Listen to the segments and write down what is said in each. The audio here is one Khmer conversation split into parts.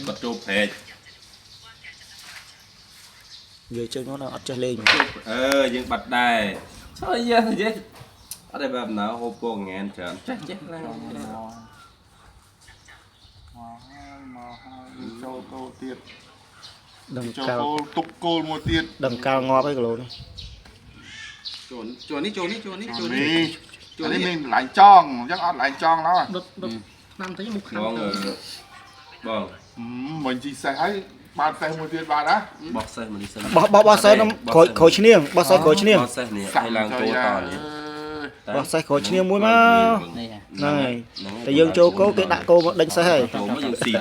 Bật chụp hết người chơi nó là chơi lên nhưng bật đài thôi giờ thì chứ ở đâyแบบnào hộp cô ngàn trơn chắc chắc là cho cô tiệt đằng cho cao cô tục cô một tiệt đằng cao ngó cái lỗ này chuồn đi anh ấy mình lại tròn chắc ăn lại tròn đó làm thấy một khăn vâng mình chỉ sẽ thấy bàn tay một tiệt bà đó bóc xe mình đi xem bó xe nó khối chín niềng bó xe khối chín niềng bóc xe này hay là cô to này bó xe khối chín niềng muối mà này tại dương châu cố cái đại cô đánh xe hay chỗ mới dương xì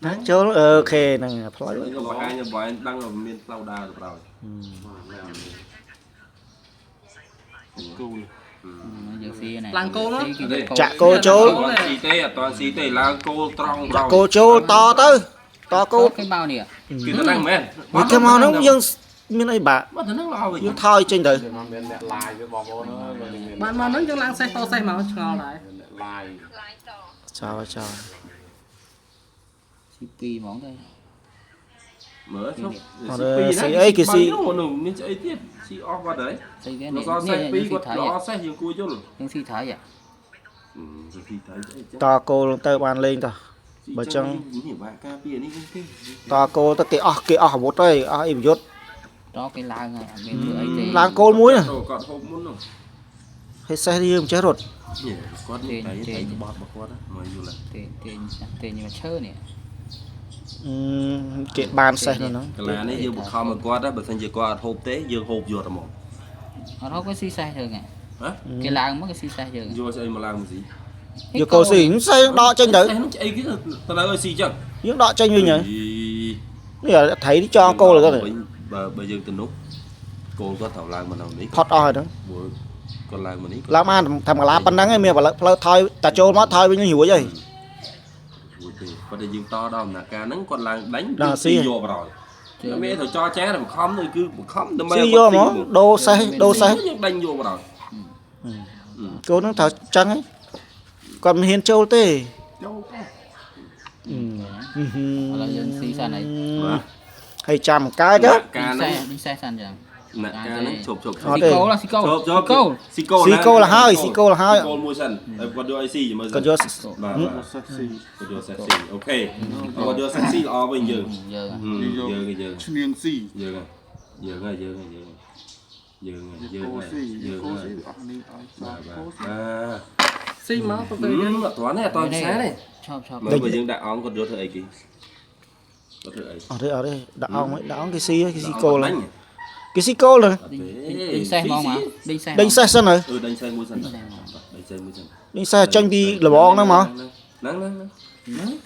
một châu ok này có hai nhà bói đang ở miền Tàu Đà rồi làng cô đó chạ cô châu toàn xì tê là cô tròn chạ cô châu to tới to cô cái bao nè thì nó đang men vì cái màu nó dương như này bà mà nó lo về dương thôi trên đời bạn mà nó cho làng xe to xe màu ngò lại chào chào CP món đây mở không xí ấy cái xí nên chạy tiếp xí off vào đấy xây cái nó này do xe pi nó có nó xe nhiều cùi chứ rồi nhưng phi thái vậy to cô tơ bàn lên thôi bởi chân to cô ta cái một đây im dốt đó cái làng này bên ấy thì làng cô muối này hết xe đi chết rồi tiền nhưng mà chơi nè cái bàn xe nó là này dương một kho mà qua đó bởi thành giờ qua hộp tế dương hộp vừa là một nó có xì xe thường à cái làng mất cái xì xe thường vô sẽ mà làm gì giờ cô xỉ xe đọ tranh đấy tao nói xì chẳng những đọ tranh như nhỉ giờ thấy cho cô là cái này bây giờ từ lúc cô có thảo lang mà nào đấy thoát oi đó còn lang mà đấy làm ăn thầm lá pan nắng ấy mẹ bảo là thôi ta trôn nó thôi với những hiểu vậy còn đây dương to đâu là ca nắng còn lang đánh xì vô rồi mẹ thằng cho ché là một khóm thôi cứ một khóm xì vô mà đồ xe đánh vô rồi cô nó thảo trắng ấy còn hiền châu tê là dân xì xe này hay trăm cái chứ đi xe sàn chẳng nè ca nó chụp xì câu là hai cô mua sân còn đưa IC mà còn đưa còn đưa sexy ok còn đưa sexy ở bên giờ giờ chuyên xì giờ xì máu toán này toàn xá này chọc mà bây giờ đã ong còn đưa thợ gì ở đây đã ong cái xi cô là cái xi cô là đi xe mong mà đánh xe sân rồi đánh xe mua sân đánh xe tranh đi là bọn đó mà nắng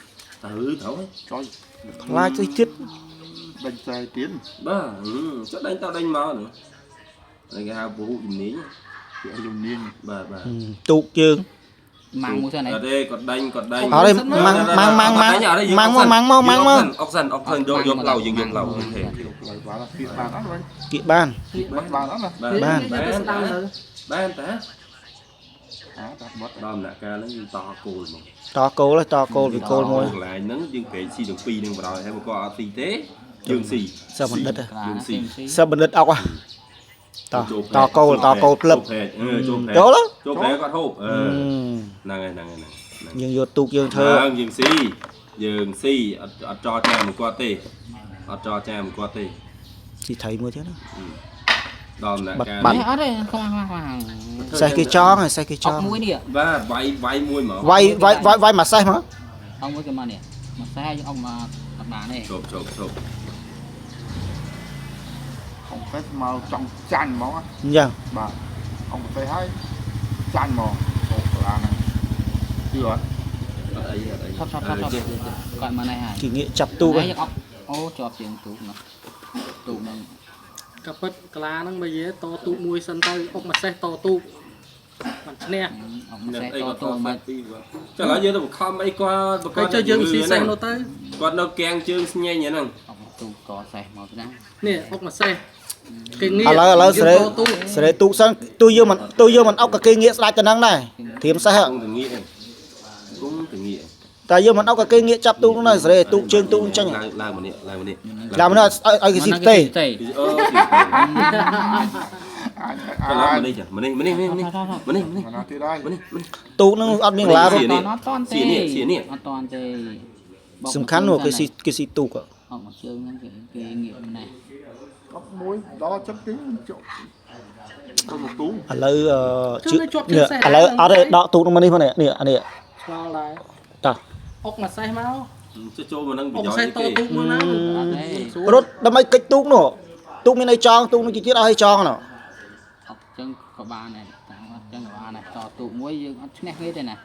thấu cho lai cái thiết đánh xe tiến ba chắc đánh tao đánh máu nữa đây cái hao bố dùng ní dùng niên bà tụ chương mang mua xe này ở đây còn đánh ở đây mang ốc dần dồn lầu dừng lầu kỵ ban đom nè ca nó như to cùi mà to cô vì cô môi lại nắng dương kệ xì được phi đừng vào hay một con tinh tế dương xì sao mình đất dương xì sao mình đất ốc à to cô lập chỗ đó chụp bé con hộp này nhưng vô tục dương thơ dương xì cho cha một qua tê cho cha một qua tê chỉ thấy mua chứ đòn là bắn ở đây không xe cái chó này xe cái chó muối đi ạ và vay muối mà vay mà xe mà ông với cái mà nè mà xe cho ông mà bà này chụp không phép màu trong chanh máu á dạ bà ông thấy hay chanh màu là này chưa thấp còn mà này hả kỷ niệm chập tu đấy ô chọp tiền tụ nó cặp bật cá nó bây giờ to tụ mùi sân tay ông mà xe to tụ mặt nè ông xe to tụ mà chả nói gì đâu không mấy qua cái chơi dương xì xe nó tới con đâu keng chương nhanh vậy nè ông tụ có xe màu trắng nè ông mà xe kinh nghiệm ឥឡូវស្រីទូកសិនទូយើងមិនអុកក៏គេងាកស្ដាច់ទៅនឹងដែរធៀមសេះ cũng từng nghĩ cũng từng nghĩ តែយើងមិនអុកក៏គេងាកចាប់ទូកនោះដែរស្រីទូកជើងទូកអញ្ចឹង làm một nè làm một nè ឡាមនេះឲ្យគេស៊ីទេ ទេ cái lá mà đây chả mà đây mà đây mà đây mà đây mà đây មកណាទៀតហើយ mà đây ទូកនឹងអត់មានកន្លារ Xỉa nè. អត់តន់ទេ xỉa nè អត់តន់ទេ សំខាន់នោះគេស៊ីទូក អត់មកជើងហ្នឹងគេងាកណាស់ អត់មួយដល់ចិត្តទីចុកទៅមកទូ ឥឡូវជឿនេះឥឡូវអត់ទេដកទូកនោះមកនេះផងនេះអានេះ ឆ្លងដែរ តោះ អុកមកសេះមក cho trâu mà nâng អុ bị ក giỏi សេះ cái តទូកមកណា អត់ទេ រត់ដើម្បីកិច្ចទូកនោះទូកមានអីចងទូកនោះជាទៀតអស់ឲ្យចងនោះ អត់ចឹងក៏បានដែរតែអត់ចឹងក៏បានដែរតទូកមួយយើងអត់ឈ្នះគេទេណា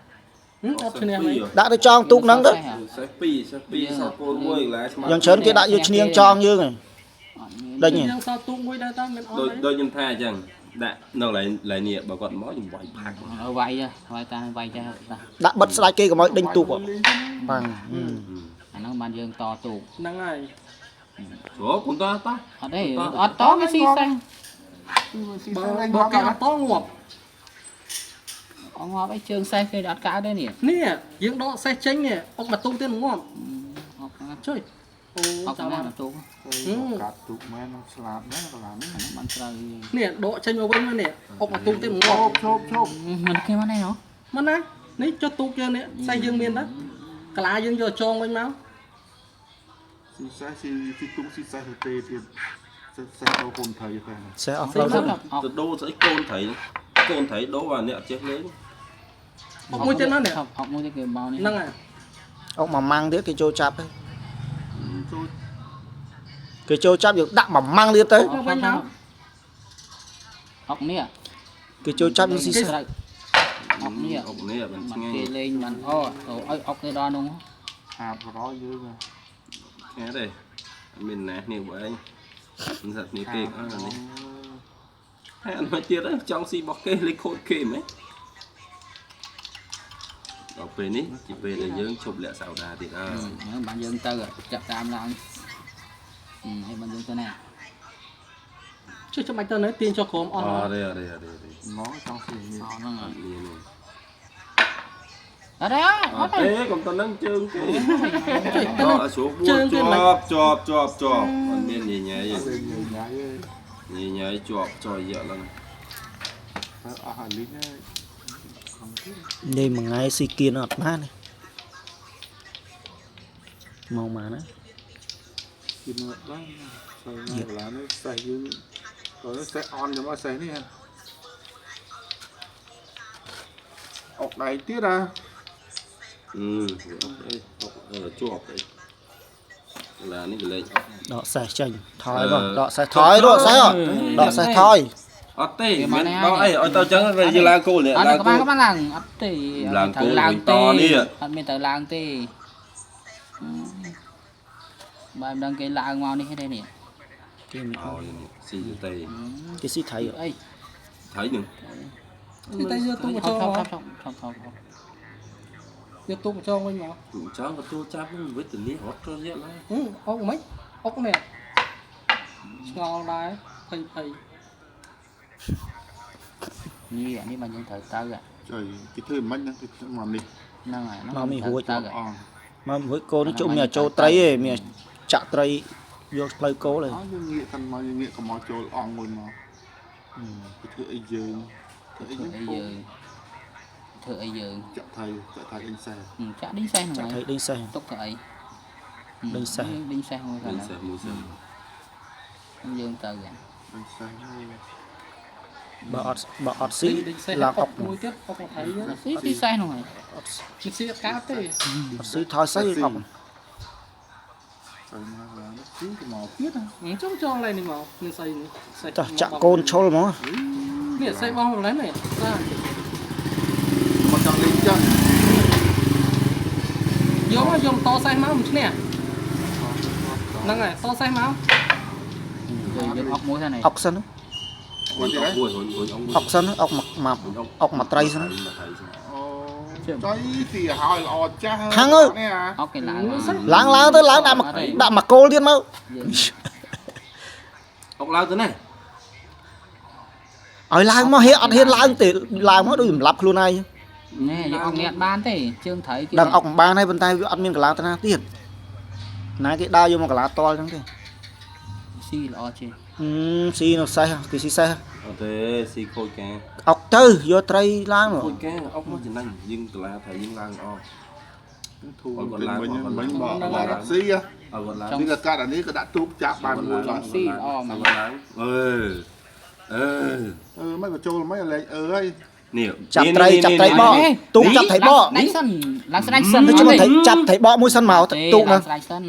អត់ឈ្នះមិន ដាក់ទៅចងទូកហ្នឹងទៅ sẽ pi sao cô nuôi lại យ៉ាងច្រើនគេដាក់យកឈ្នៀងចងយើងហ៎ អត់មាន ដេញហ៎ យើងសតទូកមួយដែរតើមិនអត់ទេ đôi nhân tha chẳng đã nó lại nhẹ bà còn mó dùng vải phạt เอาไว้จ้ะไว้ตาไว้จ้ะ ដាក់បិទស្ដាច់គេកុំឲ្យដេញទូកបាទ អាហ្នឹងបានយើងតទូក ហ្នឹងហើយ chỗ cũng to to អត់ទេអត់តគេស៊ីសេះ បើគេអត់តងាប់ អងងាប់ឯជើងសេះគេអត់កើទេនេះ នេះយើងដកសេះចេញនេះអុកមកទូកទៀតងាប់ អត់ ជួយអូ អត់ ចាំ ណា បាន ទូក កាត់ទូកមែនស្លាប់ណាកន្លងនេះ បានត្រូវ នេះដកចេញមកវិញនេះអុកមកទូកទៀតងា ឈ ប់ ប់ឈប់ឈប់ មិនគេមកនេះហ៎ មិនណានេះចុះទូកយើងនេះសេះយើងមានដែរកាឡាយើងយកចងវិញមក ស៊ីសេះស៊ីទូកស៊ីសេះទៅទេទៀតសេះទៅគុំថៃទៅ សេះអស់ ទៅ ផ្លូវ អត់ từ đô sẽ côn thấy đố vào nẹo chết lớn អុកមួយទៀតណានេះ អត់មួយទេគេបោនេះ ហ្នឹងហើយ អុកមួយម៉ាំងទៀតគេចូលចាប់ទៅ ចូល គេចូលចាប់យើងដាក់មួយម៉ាំងទៀតទៅ មកវិញមក អត់នេះ គេចូលចាប់យើងស៊ីសេះ ត្រូវអត់នេះ ông nè bên បានគេ ngay លេងបានអូឲ្យអុកគេដល់នោះ ហាបរយយើង nghe đây mình nè nhiều bởi anh mình giật nhiều kê đó là này hay ăn mà chia đó trong xì bọc kê lấy khôn kê mấy đọc về ní chỉ về là dưỡng chụp lẹ xào đà thì đó បានយើងទៅចាប់តាមឡើងឲ្យបានយើងទៅណា ជួយចាំបាច់ទៅនៅទាញចុះក្រោមអស់ đây à đây à đây à đây មកចង់ស៊ីនេះ អត់ហ្នឹងអ Nè, nè. ត់ទេអត់ទេ Thế còn tao nâng chương kì Tao đó xuống chương buông kì mà. chọp còn bên nhảy nhảy យើងញ៉ៃ nhảy nhảy chọp cho dợ lần ទៅអស់អាលីងហើយ នេះមួយថ្ងៃស៊ីគៀនអត់បានទេមកមកណា គិនអត់បានទៅនៅកន្លងនេះសេះយើងទៅសេះអនចាំមកសេះនេះអុកដៃទៀតហ៎ chọp đấy là những cái lệnh ដកសេះចេញថយបងដកសេះថយដកសេះដកសេះថយ ở tê miền đó ấy ở tao chẳng về như lang cô nè អត់ lang ក៏បាន cô ក៏បានឡើងអត់ទេ ឡើងគោល ឡើង ត ទេ នេះ អត់មានទៅឡើងទេបើមិនដឹងគេឡើងមកនេះទេនេះ គេមិន xì tê គេស៊ីថៃ អី thấy đừng តែយកទូកមកចងមកយកទូកមកចងវិញមក cháu có tô chắp với tình lý hót cho dễ lắm អុកមិនអុកនេះឆ្ងល់ដែរភ័យ នេះអានេះបានយើងត្រូវទៅ ចុយគេធ្វើមិនហ្នឹងគេមកនេះ ហ្នឹងហើយ អង មកមួយកូននេះជុំមានចូលត្រីឯងមានចាក់ត្រីយកផ្លូវគោលឯង អយើងងាកកាន់មកយើងងាកកុំមកចូលអងមួយមកគេធ្វើអីយើងធ្វើអី ធ្វើអីយើងធ្វើអីយើង ចាក់ថៃអ៊ីនសេះ ចាក់ដេញសេះហ្នឹង ចាក់ថៃ ហើយ ដេញសេះ ទុកទៅអី ដេញសេះ ដេញសេះមួយកាល mình sẽ mua xem យើងទៅ អ៊ីនសេះ បើអត់ស៊ី ដេញសេះ ឡើងអុក មួយទៀតអុកមកថៃយើង ស៊ីសេះហ្នឹងហើយ មិនស៊ីកាត់ទេ អត់ស៊ីថយសេះអុក ទៅមកឡើងស៊ីទៅមកទៀត ចង់ចងឡើយនេះមកនេះស្អីនេះសេះ ចាស់ចាក់កូនឈុលហ្មង នេះសេះបងម្លេះនេះសា មកចង់លេងចាស់ យកតសេះមកមិនឈ្នះហ្នឹងហើយតសេះមក យើងអុកមួយហ្នឹង អុកសិន Ôi, ôi, ôi, ôi, អុកសិនអុកមកអុកមកត្រីសិន អូចុយទីហើយល្អចាស់ ខាងអើយ នេះអា អុកគេឡើង ឡើងទៅឡើងដាក់មកគោលទៀតមក យើង Ốc lao thế này ឲ្យឡើងមកហៀអត់ហ៊ានឡើងទេឡើងមកដូចសម្លាប់ខ្លួនឯង ណែយកអង្ញាតបានទេជើងត្រីគេ ដឹងអុកមិនបានហើយប៉ុន្តែវាអត់មានកលាតាណាទៀតណាគេដើរយកមកកលាតលចឹងទេ ស៊ីល្អជាង ស៊ីនៅសេះគេស៊ីសេះ អត់ទេស៊ីខូចកា អុកទៅយកត្រីឡើងមក ខូចកាអុកមកចំណេញយើងកលាថាយើងឡើងអស់ ធូរវិញវិញមកស៊ី ឲ្យគាត់ឡើង នេះក៏កាត់អានេះក៏ដាក់ទូកចាប់បានមួយ ចង់ស៊ីល្អមែន ឡើងមិនក៏ចូលមិនលេងហើយ នេះ ចាប់ត្រីបកទូកចាប់ត្រីបក ដៃសិនឡើងស្ដាច់សិន ទៅជួយត្រីចាប់ត្រីបកមួយសិនមកទូកហ្នឹង ស្ដាច់សិន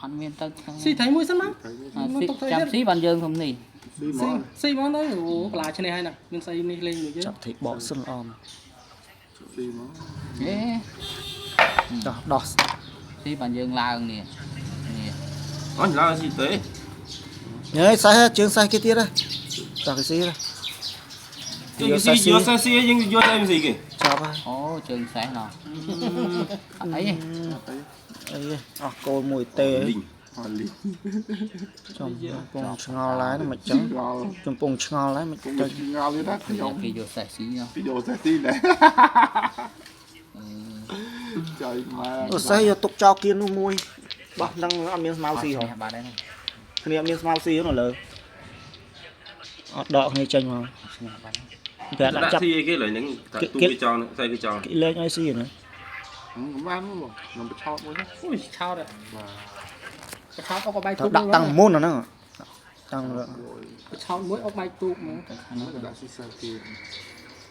អត់មានទៅ ស៊ីថៃមួយសិនមក ចាំស៊ីបានយើងខ្ញុំនេះ ស៊ីមកទៅអូកលាឈ្នះហើយណាមានស្អីនេះលេងមួយយើង ចាប់ត្រីបកសិនអម ស៊ីមក ហេ ដោះ ស៊ីបានយើងឡើងនេះនេះ អញឡើងស៊ីទេ ញ៉ៃសេះជើងសេះគេទៀតហ៎តាគេស៊ីហ៎ យើងស៊ីយកសេះស៊ីយើងយកតែស៊ីគេ ចាប់ហើយ អូជើងសេះណោះអត់អីទេ អីអស់គោលមួយទេ លីង អលី ចំពងឆ្ងល់ដែរមិនចឹងចំពងឆ្ងល់ដែរមិន ពុំ ទៅ ឆ្ងល់ទេណាខ្ញុំ គេយកសេះស៊ីណោះ ពីយកសេះទីដែរចៃម៉ែ អូសេះយកទុកចោលគៀននោះមួយបោះនឹងអត់មានស្មៅស៊ីហ៎ បាទដែរ គ្នាអត់មានស្មៅស៊ីនោះលើអត់ដកគ្នាចេញមក ឈ្នះបាទ គេដាក់ ដាក់ ចាប់ ស៊ីគេឡើយហ្នឹងទូគេចងស្អីគេចង គេលេងឲ្យស៊ីណា បានមកខ្ញុំបឆោតមួយ អូយឆោតបឆោតអុកបាយ ទៅ ទូក ដាក់តាំងមុនអាហ្នឹងតាំង បឆោតមួយអុកបាយទូកមក ដាក់ស៊ីសាទី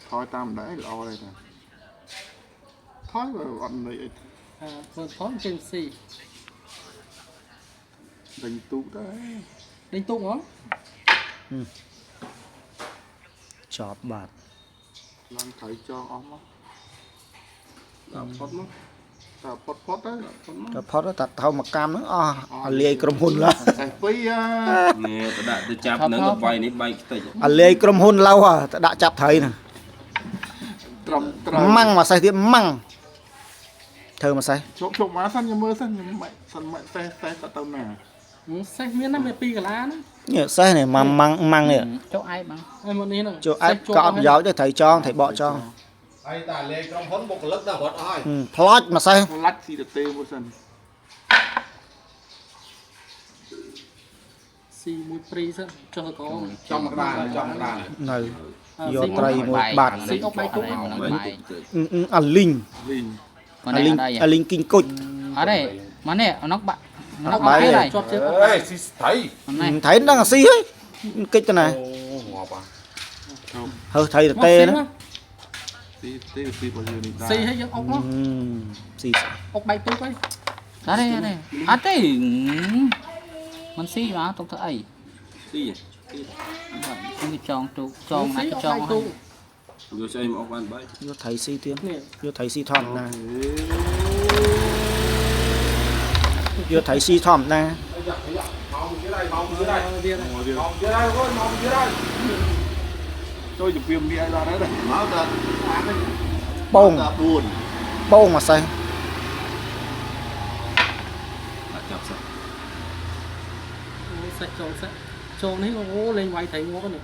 ថយតាមដែរល្អដែរតាថយអត់ន័យអី ធ្វើថនចេញស៊ី ដេញទូកដែរ ដេញទូកហ្មង ចប់បាទ ឡើងថៃចងអស់មក ដាក់ផុតមក តែផុតទៅ តែផុតតែថៅមកកម្មហ្នឹងអស់អាលាយក្រុមហ៊ុនឡើ តែពីរ នេះទៅដាក់ទៅចាប់នឹងទៅបាយនេះបាយខ្ទេច អាលាយក្រុមហ៊ុនឡៅតែដាក់ចាប់ត្រីណា ត្រឹមត្រូវ ម៉ាំងមកសេះទៀតម៉ាំងធ្វើមកសេះ ជប់មកសិនខ្ញុំមើលសិនខ្ញុំមិនសិនមិនសេះក៏ទៅណា សេះមានណាមាន2កលាណា នេះសេះនេះម៉ាំងម៉ាំងនេះ ចុះឯងបង ហើយមកនេះហ្នឹង ចូលអាចក៏អត់ប្រយោជន៍ទេត្រីចងត្រីបកចង ហើយតែលេងក្រុមហ៊ុនបុគ្គលិកដល់រត់អស់ហើយ ផ្លាច់មកសេះ ផ្លាច់ស៊ីទៅទេមួយសិន ស៊ីមួយព្រីសិនចុះកង ចំមកដានចំមកដាន នៅយកត្រីមួយបាត់ ស៊ីអុកបាយទូក បាយទុកទៅ អាលីង លីង មក អា នេះ លីង អត់អី អាលីងគីងគុជ អត់ទេមកនេះអនុកបាក់អនុក បា បា ក់ ក់អីដែរ ជាប់ជើង អេស៊ីស្ថៃ នេះ ថៃដឹងអាស៊ីហើយកិច្ចទៅណា អូងាប់ហ่ะ ហើថៃតេណា ស៊ីបើយើងនេះ ស៊ីឲ្យយើងអុកមក ស៊ី អុកបាយទូកហើយ អត់ទេអត់ទេមិនស៊ីមកទុកទៅអី ស៊ី ខ្ញុំចងទូកចងណា ស៊ីអុក ចង បាយទូក យកស្អីមកអស់បានបាយ យកថៃស៊ីទៀត នេះ យកថៃស៊ីធម្មតាយកថៃស៊ីធម្មតា tôi chụp phim đi ai ra đấy này máu ta បង ta buồn បងមកសេះ ដាក់ចាប់សោះ សេះចងនេះអូលេងវាយត្រីងាប់នេះ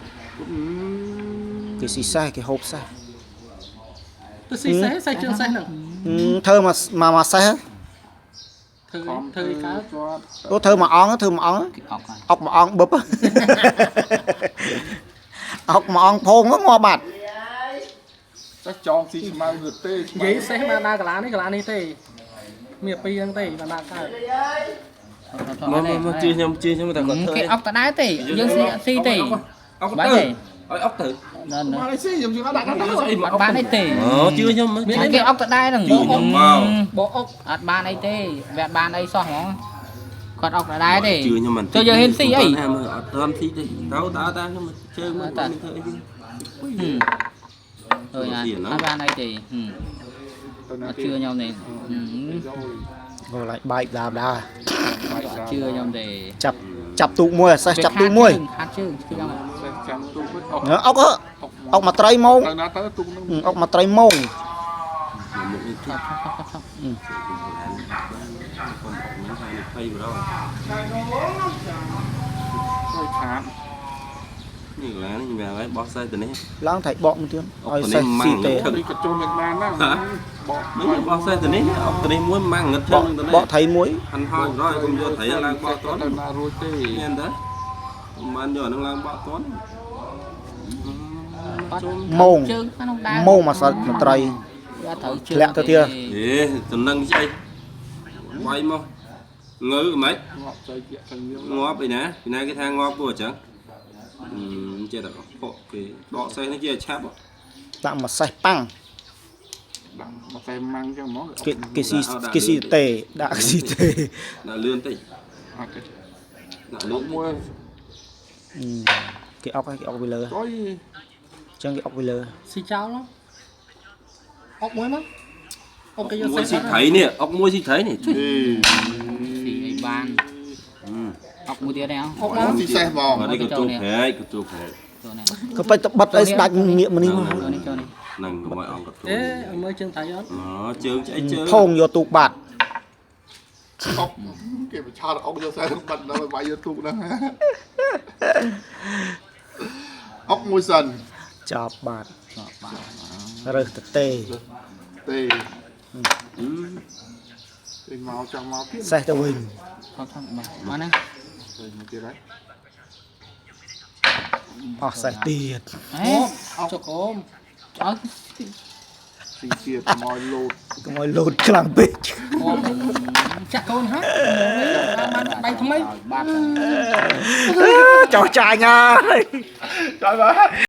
គេស៊ីសេះគេហូបសេះ ទៅស៊ីសេះជើងសេះហ្នឹង ធ្វើមកសេះ ធ្វើឲ្យកើត អូធ្វើមកអងធ្វើមកអង គេអុកហើយ អុកមកអងបឹបអុកមកអងភងងាប់បាត់ chắc chọn xí mau ngược tê និយាយសេះបានដើរកលានេះទេមានពីរហ្នឹងទេបានដើរកើត មកជឿខ្ញុំតែគាត់ធ្វើ គេអុកតដែរទេយើងស៊ីទេ អុក បាទ ទៅ ទេ ឲ្យអុកទៅ ដល់ mà lại xí dùng chừng nó đặt nó យកស្អីមក អត់បានអីទេ អូជឿខ្ញុំ មានគេអុកតដែរហ្នឹង ជឿខ្ញុំមក បោអុក អត់បានអីទេវាអត់បានអីសោះហ្មងគាត់អុកតដែរទេ ជឿខ្ញុំមិន ទៅយើងហ៊ានស៊ីអី អត់ទាន់ស៊ីទេទៅខ្ញុំជើងមកធ្វើអី អើយអត់បានអីទេអត់ជឿខ្ញុំទេ អូឡៃបែកដាបដា អត់ជឿខ្ញុំទេ ចាប់ទូកមួយសេះចាប់ទូកមួយ ខាត់ជើងជឿខ្ញុំ chăm tu với អុកអុកមកត្រីម៉ង thằng nào tới tung nó អុកមកត្រីម៉ង ភ័យបរោ thôi thán นี่แหละนี่แบบไว้บอสใส่ตัวนี้ ឡើងថៃបកមួយទៀត អុក ឲ្យ ទៅនេះ សេះ ម៉ាំ ស៊ី ង ទេ នេះក៏ចូលមិនបានណាបក នេះបោះសេះទៅនេះអុកទៅនេះមួយម៉ាំងងឹត ប ជើ ក ងទៅ ប នេះ កថៃមួយ ហាន់ហើយរយគុំយកត្រីឡើងបោះតន់ ទៅណារួចទេ មានទេមិនយកនឹងឡើងបោះតន់ ម៉ោង ជើងក្នុងដើម ម៉ោងមកសាច់មត្រី វាត្រូវជើង ធ្លាក់ទៅទៀត អេតំណឹងស្អីវាយមកងើមិន ងាប់ใจជាខាងយើង ងាប់ឯណាពីណាគេថាងាប់ពួកអញ្ចឹងចេះតែផកគេដកសេះនេះជាឆាប់ ដាក់មកសេះប៉ាំង ដាក់មកតែម៉ាំងចឹងហ្មង គេស៊ីទេដាក់គេស៊ីទេ ដាក់លឿនតិច អត់ទេ ដាក់លឿន មួយ គេអុកឲ្យគេអុកពីលើ អុយ ចឹងគេអុកពីលើ ស៊ីចោលអុកមួយមកអុកគេយក មួយ សេះ ស៊ីត្រីនេះអុកមួយស៊ីត្រីនេះ អេ ស៊ីអីបានអុកមួយទៀតទេអ អុក អូ មក ទីសេះហ្មង អត់នេះក៏ទូប្រែកក៏ទូប្រែក ចូលនេះ ក៏ពេចទៅបិទឲ្យស្ដាច់ងាកមកនេះមក ចូលនេះចូលនេះ នឹងកុំឲ្យអង្គកទូ អេឲ្យមើលជើងថៃអត់ អូជើងឆ្អីជើង ថងយកទូកបាត់ អុកគេបឆោតអុកយកខ្សែបាត់ដល់បាយយកទូកហ្នឹងអុកមួយសិន ចាប់បាត់ ចប់បាន រើសទៅទេ ទេទេមកចង់មកទៀត សេះទៅវិញ ថតថតបាទមកណា ទេមកទៀតហើយ អស់សេះទៀត អេ ចុកអម អត់ ទីទៀតមកលោត កុំឲ្យលោតខ្លាំងពេក អមចាក់កូនហ่ะបានដៃថ្មី បាត់ ចោះចាញ់ហើយ ចោលបាទ